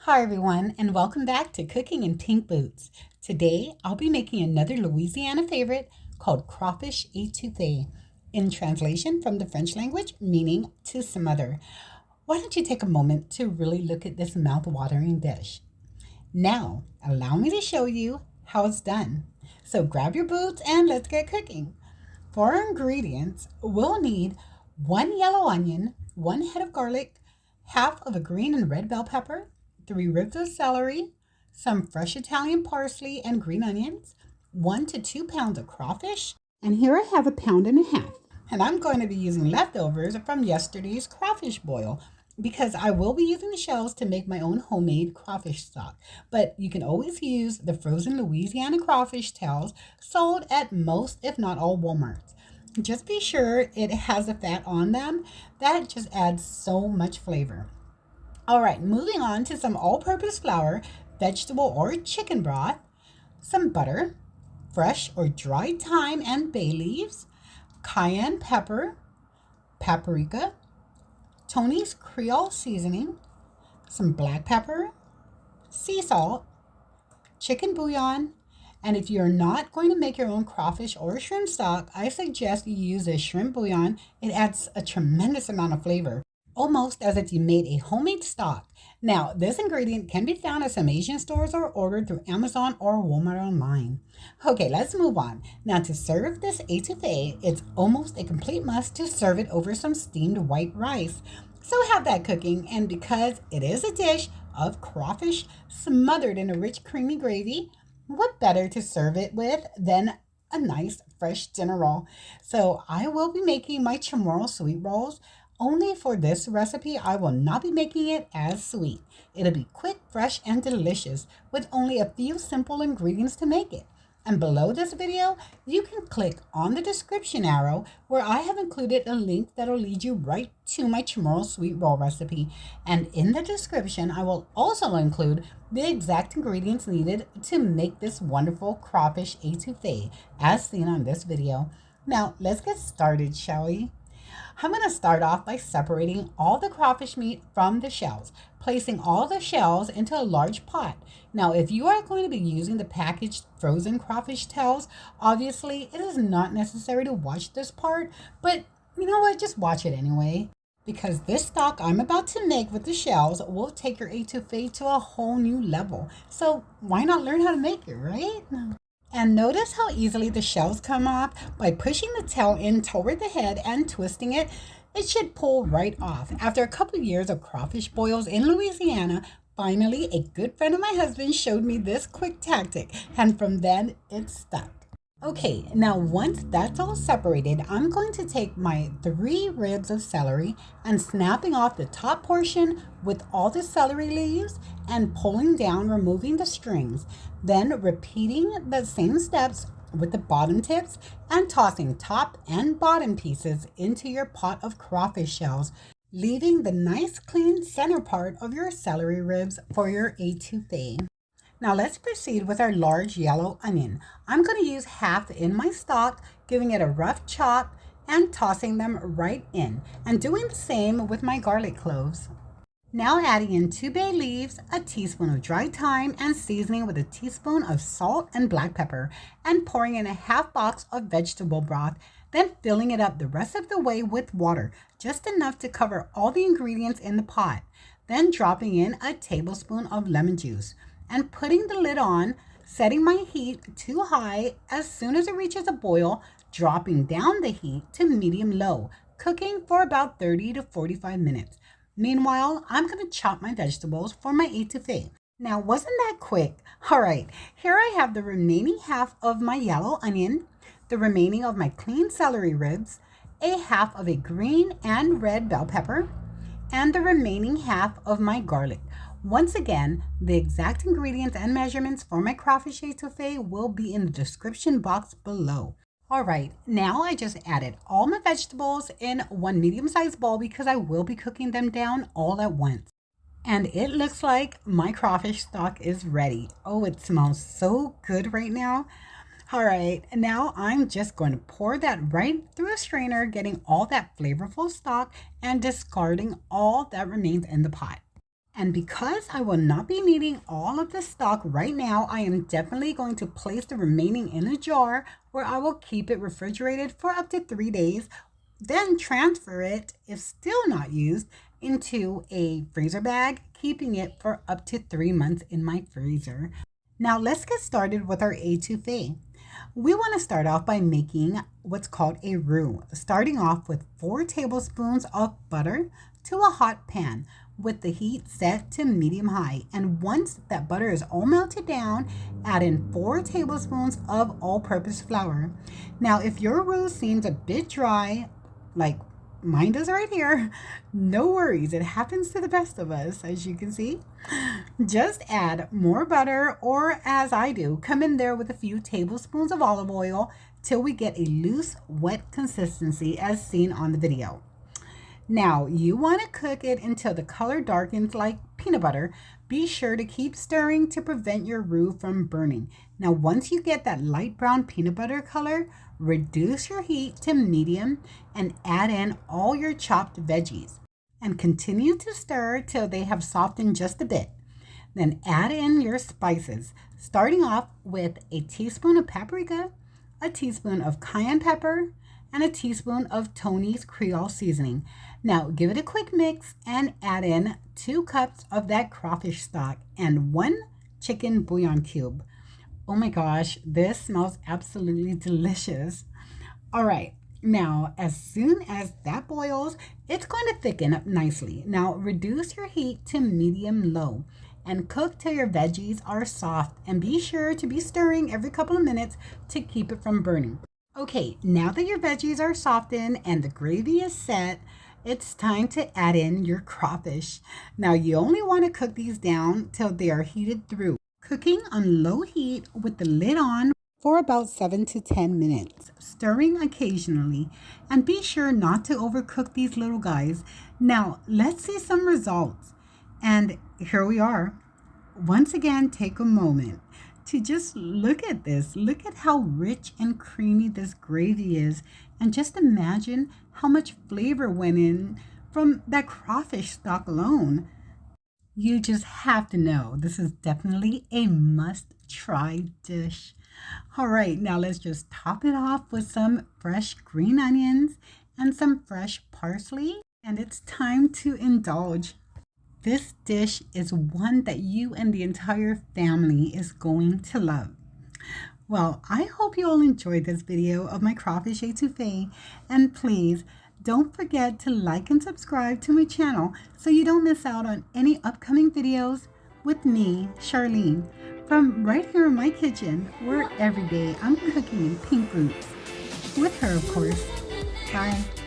Hi everyone, and welcome back to Cooking in Pink Boots. Today I'll be making another Louisiana favorite called crawfish etouffee, in translation from the French language meaning to smother. Why don't you take a moment to really look at this mouth-watering dish? Now, allow me to show you how it's done. So grab your boots and let's get cooking. For our ingredients, we'll need 1 yellow onion, 1 head of garlic, half of a green and red bell pepper, 3 ribs of celery, some fresh Italian parsley and green onions, 1 to 2 pounds of crawfish, and here I have 1.5 pounds. And I'm going to be using leftovers from yesterday's crawfish boil because I will be using the shells to make my own homemade crawfish stock. But you can always use the frozen Louisiana crawfish tails sold at most, if not all, Walmarts. Just be sure it has the fat on them. That just adds so much flavor. All right, moving on to some all-purpose flour, vegetable or chicken broth, some butter, fresh or dried thyme and bay leaves, cayenne pepper, paprika, Tony's Creole seasoning, some black pepper, sea salt, chicken bouillon, and if you're not going to make your own crawfish or shrimp stock, I suggest you use a shrimp bouillon. It adds a tremendous amount of flavor, almost as if you made a homemade stock. Now, this ingredient can be found at some Asian stores or ordered through Amazon or Walmart online. Okay, let's move on. Now, to serve this etouffee, it's almost a complete must to serve it over some steamed white rice. So have that cooking, and because it is a dish of crawfish smothered in a rich creamy gravy, what better to serve it with than a nice fresh dinner roll? So I will be making my chamorro sweet rolls. Only for this recipe, I will not be making it as sweet. It'll be quick, fresh, and delicious with only a few simple ingredients to make it. And below this video, you can click on the description arrow where I have included a link that'll lead you right to my chamorro sweet roll recipe. And in the description, I will also include the exact ingredients needed to make this wonderful crawfish etouffee as seen on this video. Now, let's get started, shall we? I'm going to start off by separating all the crawfish meat from the shells, placing all the shells into a large pot. Now, if you are going to be using the packaged frozen crawfish tails, obviously it is not necessary to watch this part, but you know what, just watch it anyway. Because this stock I'm about to make with the shells will take your etouffee to a whole new level. So why not learn how to make it, right? And notice how easily the shells come off. By pushing the tail in toward the head and twisting it, it should pull right off. After a couple of years of crawfish boils in Louisiana, finally a good friend of my husband showed me this quick tactic, and from then it stuck. Okay, now once that's all separated, I'm going to take my 3 ribs of celery and snapping off the top portion with all the celery leaves and pulling down, removing the strings. Then repeating the same steps with the bottom tips and tossing top and bottom pieces into your pot of crawfish shells, leaving the nice clean center part of your celery ribs for your etouffee. Now let's proceed with our large yellow onion. I'm going to use half in my stock, giving it a rough chop and tossing them right in, and doing the same with my garlic cloves. Now adding in 2 bay leaves, a teaspoon of dried thyme, and seasoning with a teaspoon of salt and black pepper, and pouring in a half box of vegetable broth, then filling it up the rest of the way with water, just enough to cover all the ingredients in the pot. Then dropping in a tablespoon of lemon juice and putting the lid on, setting my heat to high. As soon as it reaches a boil, dropping down the heat to medium-low, cooking for about 30 to 45 minutes. Meanwhile, I'm going to chop my vegetables for my etouffee. Now, wasn't that quick? All right, here I have the remaining half of my yellow onion, the remaining of my clean celery ribs, a half of a green and red bell pepper, and the remaining half of my garlic. Once again, the exact ingredients and measurements for my crawfish etouffee will be in the description box below. Alright, now I just added all my vegetables in one medium-sized bowl because I will be cooking them down all at once. And it looks like my crawfish stock is ready. Oh, it smells so good right now. Alright, now I'm just going to pour that right through a strainer, getting all that flavorful stock and discarding all that remains in the pot. And because I will not be needing all of the stock right now, I am definitely going to place the remaining in a jar where I will keep it refrigerated for up to 3 days, then transfer it, if still not used, into a freezer bag, keeping it for up to 3 months in my freezer. Now let's get started with our etouffee. We want to start off by making what's called a roux, starting off with 4 tablespoons of butter to a hot pan with the heat set to medium-high. And once that butter is all melted down, add in 4 tablespoons of all-purpose flour. Now, if your roux seems a bit dry, like mine does right here, no worries. It happens to the best of us, as you can see. Just add more butter, or as I do, come in there with a few tablespoons of olive oil till we get a loose, wet consistency as seen on the video. Now, you want to cook it until the color darkens like peanut butter. Be sure to keep stirring to prevent your roux from burning. Now, once you get that light brown peanut butter color, reduce your heat to medium and add in all your chopped veggies. And continue to stir till they have softened just a bit. Then add in your spices, starting off with a teaspoon of paprika, a teaspoon of cayenne pepper, and a teaspoon of Tony's Creole seasoning. Now give it a quick mix and add in 2 cups of that crawfish stock and 1 chicken bouillon cube. Oh my gosh, this smells absolutely delicious. All right, now as soon as that boils, it's going to thicken up nicely. Now reduce your heat to medium-low and cook till your veggies are soft, and be sure to be stirring every couple of minutes to keep it from burning. Okay, now that your veggies are softened and the gravy is set, it's time to add in your crawfish. Now you only want to cook these down till they are heated through. Cooking on low heat with the lid on for about 7 to 10 minutes, stirring occasionally, and be sure not to overcook these little guys. Now let's see some results. And here we are. Once again, take a moment to just look at this. Look at how rich and creamy this gravy is, and just imagine how much flavor went in from that crawfish stock alone. You just have to know, this is definitely a must-try dish. All right, now let's just top it off with some fresh green onions and some fresh parsley, and it's time to indulge. This dish is one that you and the entire family is going to love. Well, I hope you all enjoyed this video of my crawfish etouffee, and please don't forget to like and subscribe to my channel so you don't miss out on any upcoming videos with me, Charlene, from right here in my kitchen, where every day I'm cooking in pink boots. With her, of course. Bye.